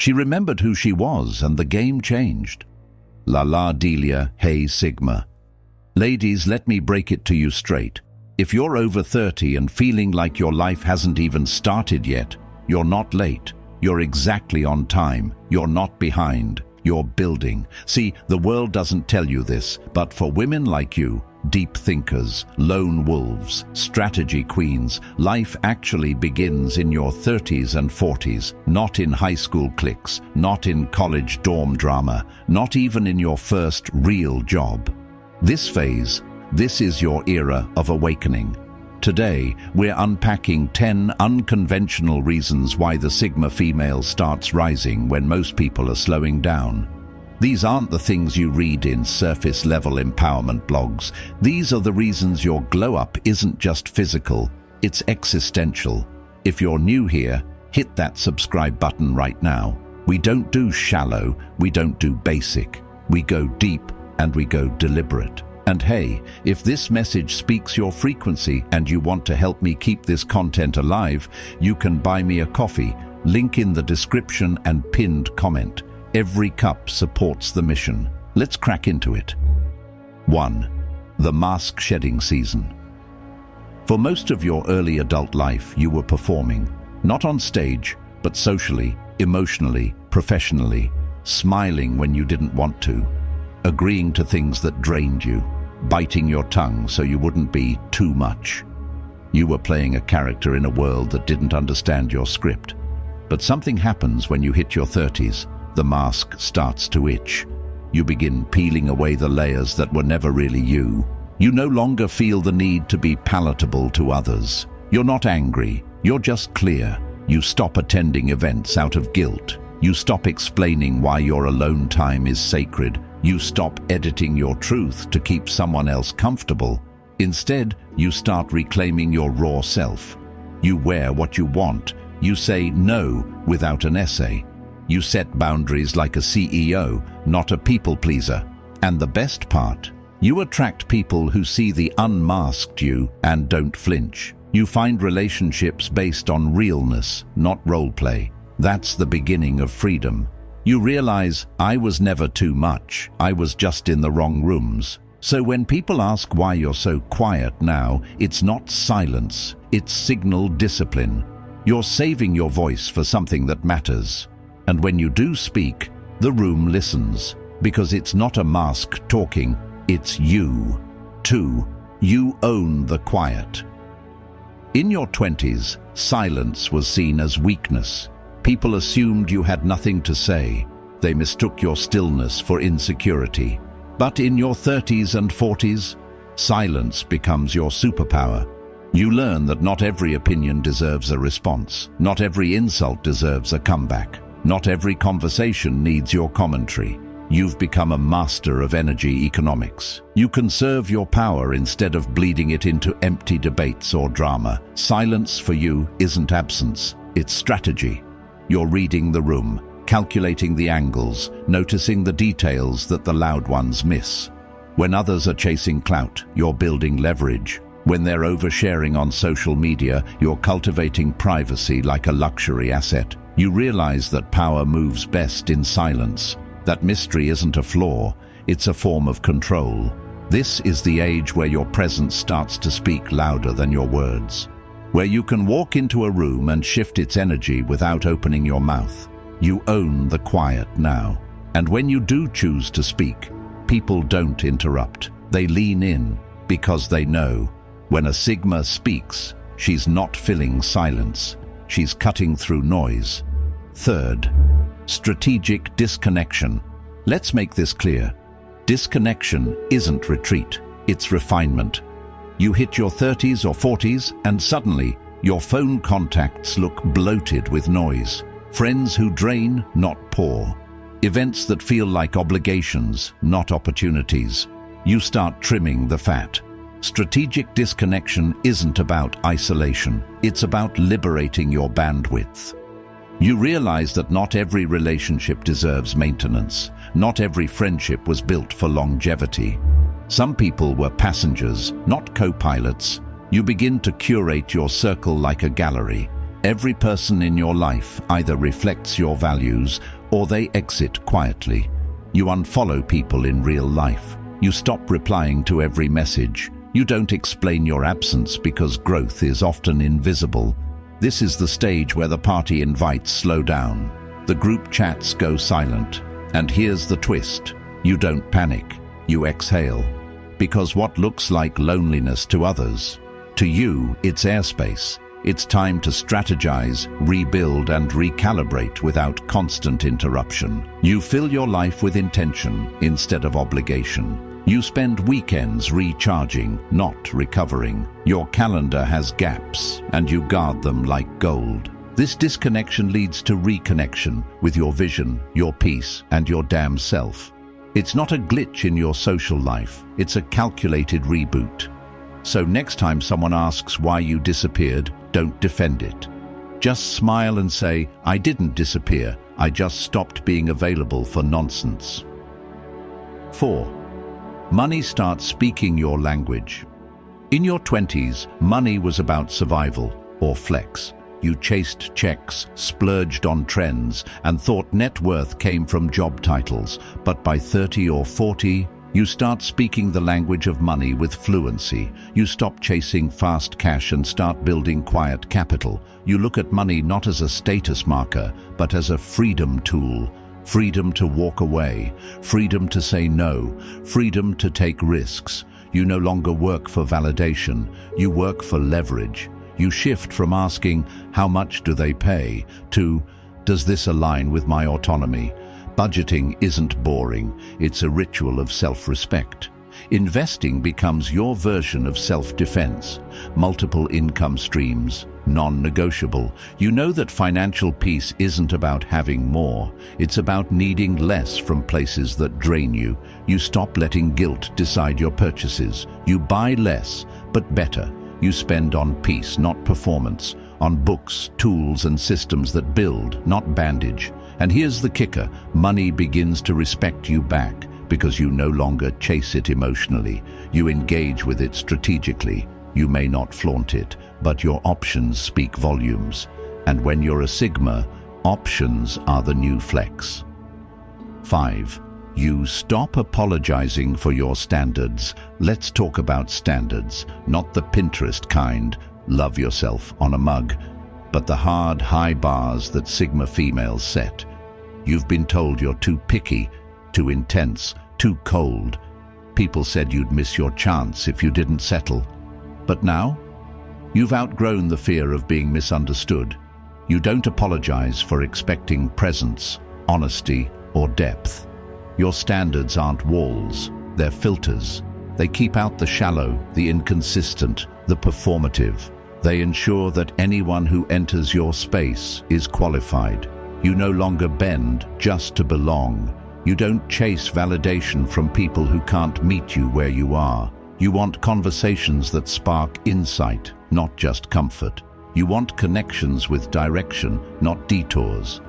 She remembered who she was, and the game changed. La Delia, hey Sigma. Ladies, let me break it to you straight. If you're over 30 and feeling like your life hasn't even started yet, you're not late. You're exactly on time. You're not behind. You're building. See, the world doesn't tell you this, but for women like you, deep thinkers, lone wolves, strategy queens, life actually begins in your 30s and 40s, not in high school cliques, not in college dorm drama, not even in your first real job. This phase, this is your era of awakening. Today, we're unpacking 10 unconventional reasons why the Sigma female starts rising when most people are slowing down. These aren't the things you read in surface-level empowerment blogs. These are the reasons your glow-up isn't just physical, it's existential. If you're new here, hit that subscribe button right now. We don't do shallow, we don't do basic. We go deep and we go deliberate. And hey, if this message speaks your frequency and you want to help me keep this content alive, you can buy me a coffee, link in the description and pinned comment. Every cup supports the mission. Let's crack into it. 1. The mask shedding season. For most of your early adult life, you were performing, not on stage, but socially, emotionally, professionally, smiling when you didn't want to, agreeing to things that drained you, biting your tongue so you wouldn't be too much. You were playing a character in a world that didn't understand your script. But something happens when you hit your 30s. The mask starts to itch. You begin peeling away the layers that were never really you. You no longer feel the need to be palatable to others. You're not angry, you're just clear. You stop attending events out of guilt. You stop explaining why your alone time is sacred. You stop editing your truth to keep someone else comfortable. Instead, you start reclaiming your raw self. You wear what you want. You say no without an essay. You set boundaries like a CEO, not a people pleaser. And the best part, you attract people who see the unmasked you and don't flinch. You find relationships based on realness, not roleplay. That's the beginning of freedom. You realize, I was never too much. I was just in the wrong rooms. So when people ask why you're so quiet now, it's not silence, it's signal discipline. You're saving your voice for something that matters. And when you do speak, the room listens, because it's not a mask talking, it's you. 2. You own the quiet. In your 20s, silence was seen as weakness. People assumed you had nothing to say. They mistook your stillness for insecurity. But in your 30s and 40s, silence becomes your superpower. You learn that not every opinion deserves a response. Not every insult deserves a comeback. Not every conversation needs your commentary. You've become a master of energy economics. You conserve your power instead of bleeding it into empty debates or drama. Silence for you isn't absence, it's strategy. You're reading the room, calculating the angles, noticing the details that the loud ones miss. When others are chasing clout, you're building leverage. When they're oversharing on social media, you're cultivating privacy like a luxury asset. You realize that power moves best in silence. That mystery isn't a flaw, it's a form of control. This is the age where your presence starts to speak louder than your words. Where you can walk into a room and shift its energy without opening your mouth. You own the quiet now. And when you do choose to speak, people don't interrupt. They lean in because they know. When a Sigma speaks, she's not filling silence. She's cutting through noise. 3. Strategic disconnection. Let's make this clear. Disconnection isn't retreat, it's refinement. You hit your 30s or 40s and suddenly your phone contacts look bloated with noise. Friends who drain, not pour. Events that feel like obligations, not opportunities. You start trimming the fat. Strategic disconnection isn't about isolation, it's about liberating your bandwidth. You realize that not every relationship deserves maintenance. Not every friendship was built for longevity. Some people were passengers, not co-pilots. You begin to curate your circle like a gallery. Every person in your life either reflects your values or they exit quietly. You unfollow people in real life. You stop replying to every message. You don't explain your absence because growth is often invisible. This is the stage where the party invites slow down. The group chats go silent. And here's the twist. You don't panic. You exhale. Because what looks like loneliness to others, to you, it's airspace. It's time to strategize, rebuild, and recalibrate without constant interruption. You fill your life with intention instead of obligation. You spend weekends recharging, not recovering. Your calendar has gaps, and you guard them like gold. This disconnection leads to reconnection with your vision, your peace, and your damn self. It's not a glitch in your social life, it's a calculated reboot. So next time someone asks why you disappeared, don't defend it. Just smile and say, I didn't disappear, I just stopped being available for nonsense. 4. Money starts speaking your language. In your 20s, money was about survival or flex. You chased checks, splurged on trends, and thought net worth came from job titles. But by 30 or 40, you start speaking the language of money with fluency. You stop chasing fast cash and start building quiet capital. You look at money not as a status marker, but as a freedom tool. Freedom to walk away, freedom to say no, freedom to take risks. You no longer work for validation, you work for leverage. You shift from asking, how much do they pay, to, does this align with my autonomy? Budgeting isn't boring, it's a ritual of self-respect. Investing becomes your version of self-defense. Multiple income streams, non-negotiable. You know that financial peace isn't about having more. It's about needing less from places that drain you. You stop letting guilt decide your purchases. You buy less, but better. You spend on peace, not performance. On books, tools, and systems that build, not bandage. And here's the kicker. Money begins to respect you back because you no longer chase it emotionally. You engage with it strategically. You may not flaunt it, but your options speak volumes. And when you're a Sigma, options are the new flex. 5. You stop apologizing for your standards. Let's talk about standards, not the Pinterest kind, love yourself on a mug, but the hard, high bars that Sigma females set. You've been told you're too picky, too intense, too cold. People said you'd miss your chance if you didn't settle. But now, you've outgrown the fear of being misunderstood. You don't apologize for expecting presence, honesty, or depth. Your standards aren't walls, they're filters. They keep out the shallow, the inconsistent, the performative. They ensure that anyone who enters your space is qualified. You no longer bend just to belong. You don't chase validation from people who can't meet you where you are. You want conversations that spark insight, not just comfort. You want connections with direction, not detours.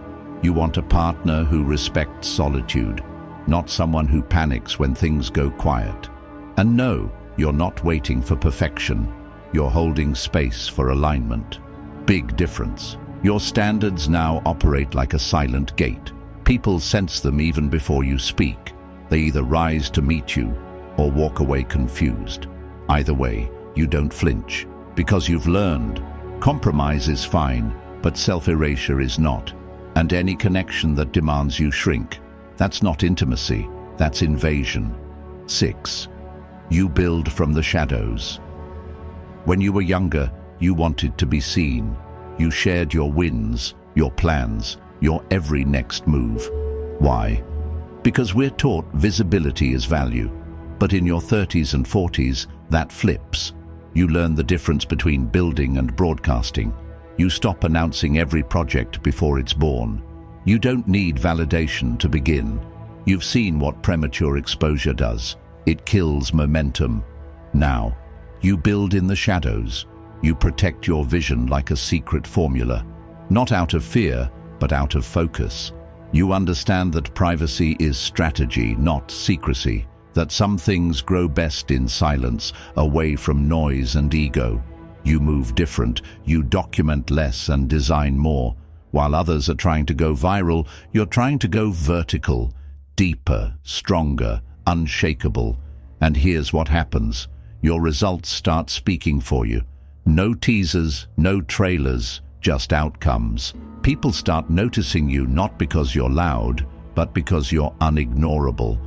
You want a partner who respects solitude, not someone who panics when things go quiet. And no, you're not waiting for perfection. You're holding space for alignment. Big difference. Your standards now operate like a silent gate. People sense them even before you speak. They either rise to meet you or walk away confused. Either way, you don't flinch because you've learned. Compromise is fine, but self-erasure is not. And any connection that demands you shrink, that's not intimacy, that's invasion. 6. You build from the shadows. When you were younger, you wanted to be seen. You shared your wins, your plans, your every next move. Why? Because we're taught visibility is value. But in your 30s and 40s, that flips. You learn the difference between building and broadcasting. You stop announcing every project before it's born. You don't need validation to begin. You've seen what premature exposure does. It kills momentum. Now, you build in the shadows. You protect your vision like a secret formula. Not out of fear, but out of focus. You understand that privacy is strategy, not secrecy. That some things grow best in silence, away from noise and ego. You move different, you document less and design more. While others are trying to go viral, you're trying to go vertical, deeper, stronger, unshakable. And here's what happens. Your results start speaking for you. No teasers, no trailers, just outcomes. People start noticing you not because you're loud, but because you're unignorable.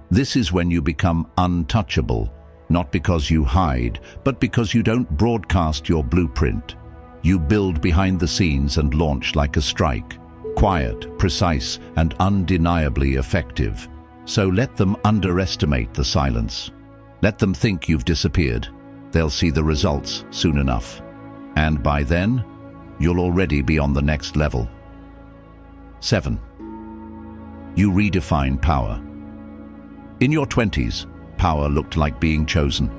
This is when you become untouchable, not because you hide, but because you don't broadcast your blueprint. You build behind the scenes and launch like a strike. Quiet, precise, and undeniably effective. So let them underestimate the silence. Let them think you've disappeared. They'll see the results soon enough. And by then, you'll already be on the next level. 7. You redefine power. In your 20s, power looked like being chosen.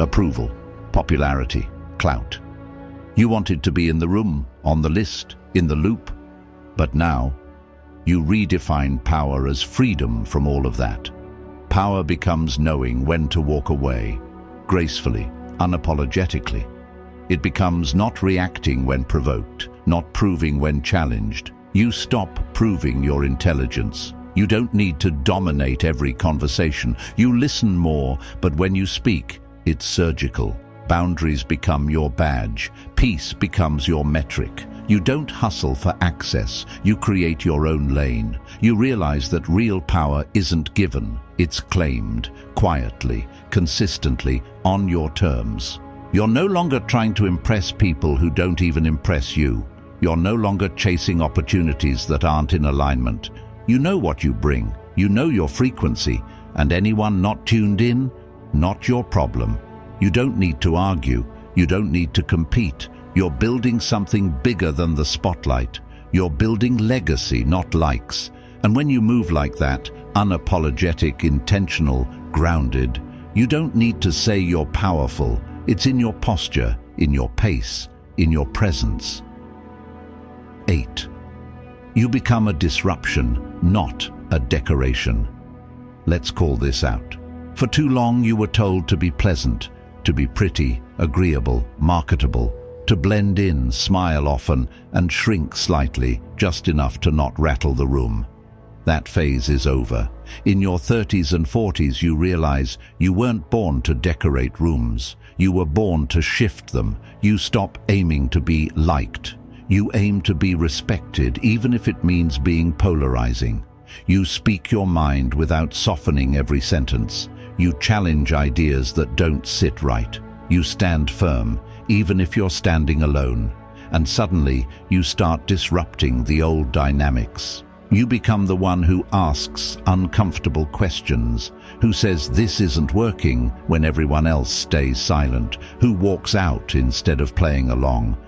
Approval, popularity, clout. You wanted to be in the room, on the list, in the loop. But now, you redefine power as freedom from all of that. Power becomes knowing when to walk away, gracefully, unapologetically. It becomes not reacting when provoked, not proving when challenged. You stop proving your intelligence. You don't need to dominate every conversation. You listen more, but when you speak, it's surgical. Boundaries become your badge. Peace becomes your metric. You don't hustle for access. You create your own lane. You realize that real power isn't given. It's claimed, quietly, consistently, on your terms. You're no longer trying to impress people who don't even impress you. You're no longer chasing opportunities that aren't in alignment. You know what you bring. You know your frequency. And anyone not tuned in, not your problem. You don't need to argue. You don't need to compete. You're building something bigger than the spotlight. You're building legacy, not likes. And when you move like that, unapologetic, intentional, grounded, you don't need to say you're powerful. It's in your posture, in your pace, in your presence. 8. You become a disruption, not a decoration. Let's call this out. For too long you were told to be pleasant, to be pretty, agreeable, marketable, to blend in, smile often, and shrink slightly, just enough to not rattle the room. That phase is over. In your 30s and 40s you realize you weren't born to decorate rooms. You were born to shift them. You stop aiming to be liked. You aim to be respected, even if it means being polarizing. You speak your mind without softening every sentence. You challenge ideas that don't sit right. You stand firm, even if you're standing alone. And suddenly, you start disrupting the old dynamics. You become the one who asks uncomfortable questions, who says this isn't working when everyone else stays silent, who walks out instead of playing along.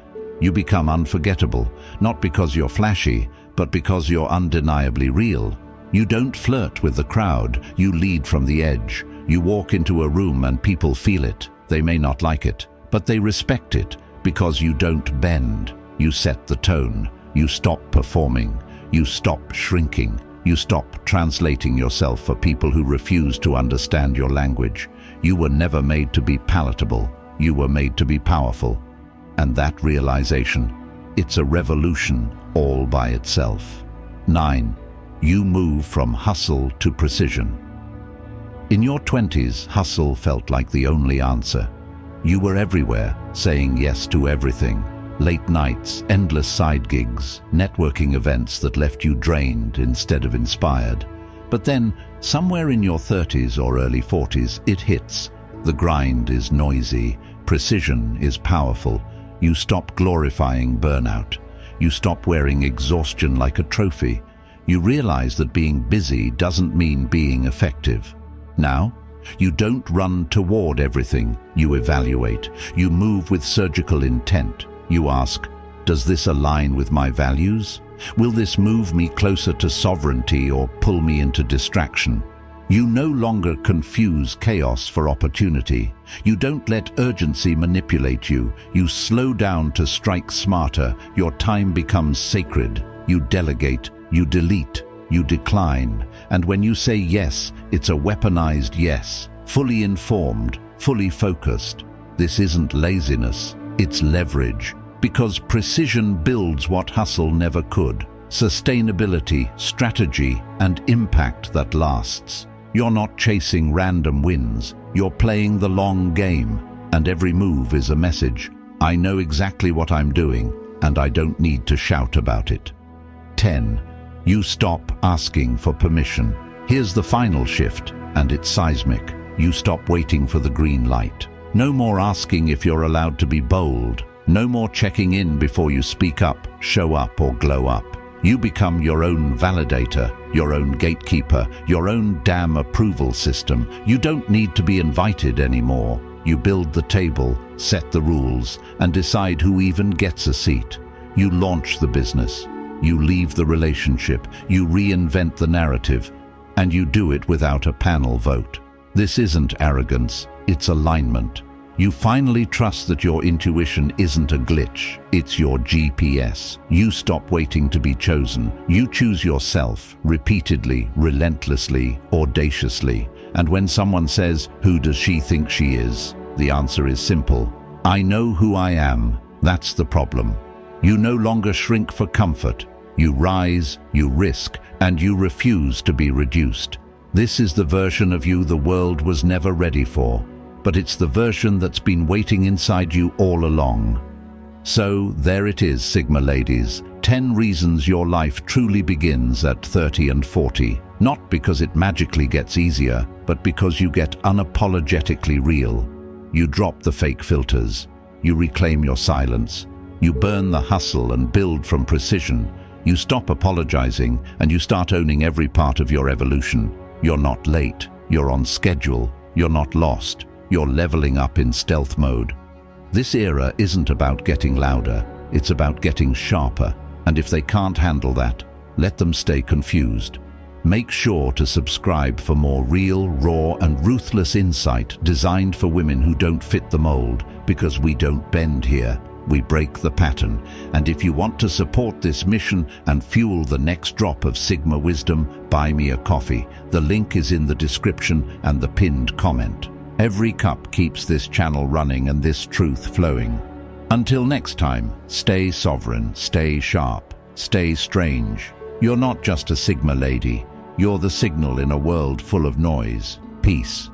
You become unforgettable, not because you're flashy, but because you're undeniably real. You don't flirt with the crowd, you lead from the edge. You walk into a room and people feel it. They may not like it, but they respect it because you don't bend. You set the tone. You stop performing. You stop shrinking. You stop translating yourself for people who refuse to understand your language. You were never made to be palatable. You were made to be powerful. And that realization, it's a revolution all by itself. 9. You move from hustle to precision. In your 20s, hustle felt like the only answer. You were everywhere, saying yes to everything. Late nights, endless side gigs, networking events that left you drained instead of inspired. But then, somewhere in your 30s or early 40s, it hits. The grind is noisy, precision is powerful. You stop glorifying burnout. You stop wearing exhaustion like a trophy. You realize that being busy doesn't mean being effective. Now, you don't run toward everything. You evaluate. You move with surgical intent. You ask, does this align with my values? Will this move me closer to sovereignty or pull me into distraction? You no longer confuse chaos for opportunity. You don't let urgency manipulate you. You slow down to strike smarter. Your time becomes sacred. You delegate. You delete. You decline. And when you say yes, it's a weaponized yes. Fully informed. Fully focused. This isn't laziness. It's leverage, because precision builds what hustle never could. Sustainability, strategy, and impact that lasts. You're not chasing random wins. You're playing the long game, and every move is a message. I know exactly what I'm doing, and I don't need to shout about it. 10. You stop asking for permission. Here's the final shift, and it's seismic. You stop waiting for the green light. No more asking if you're allowed to be bold. No more checking in before you speak up, show up, or glow up. You become your own validator, your own gatekeeper, your own damn approval system. You don't need to be invited anymore. You build the table, set the rules, and decide who even gets a seat. You launch the business. You leave the relationship. You reinvent the narrative. And you do it without a panel vote. This isn't arrogance, it's alignment. You finally trust that your intuition isn't a glitch, it's your GPS. You stop waiting to be chosen. You choose yourself, repeatedly, relentlessly, audaciously. And when someone says, "Who does she think she is?" the answer is simple. I know who I am. That's the problem. You no longer shrink for comfort. You rise, you risk, and you refuse to be reduced. This is the version of you the world was never ready for. But it's the version that's been waiting inside you all along. So there it is, Sigma ladies. 10 reasons your life truly begins at 30 and 40. Not because it magically gets easier, but because you get unapologetically real. You drop the fake filters. You reclaim your silence. You burn the hustle and build from precision. You stop apologizing and you start owning every part of your evolution. You're not late. You're on schedule. You're not lost. You're leveling up in stealth mode. This era isn't about getting louder, it's about getting sharper. And if they can't handle that, let them stay confused. Make sure to subscribe for more real, raw, and ruthless insight designed for women who don't fit the mold, because we don't bend here, we break the pattern. And if you want to support this mission and fuel the next drop of Sigma wisdom, buy me a coffee. The link is in the description and the pinned comment. Every cup keeps this channel running and this truth flowing. Until next time, stay sovereign, stay sharp, stay strange. You're not just a Sigma lady. You're the signal in a world full of noise. Peace.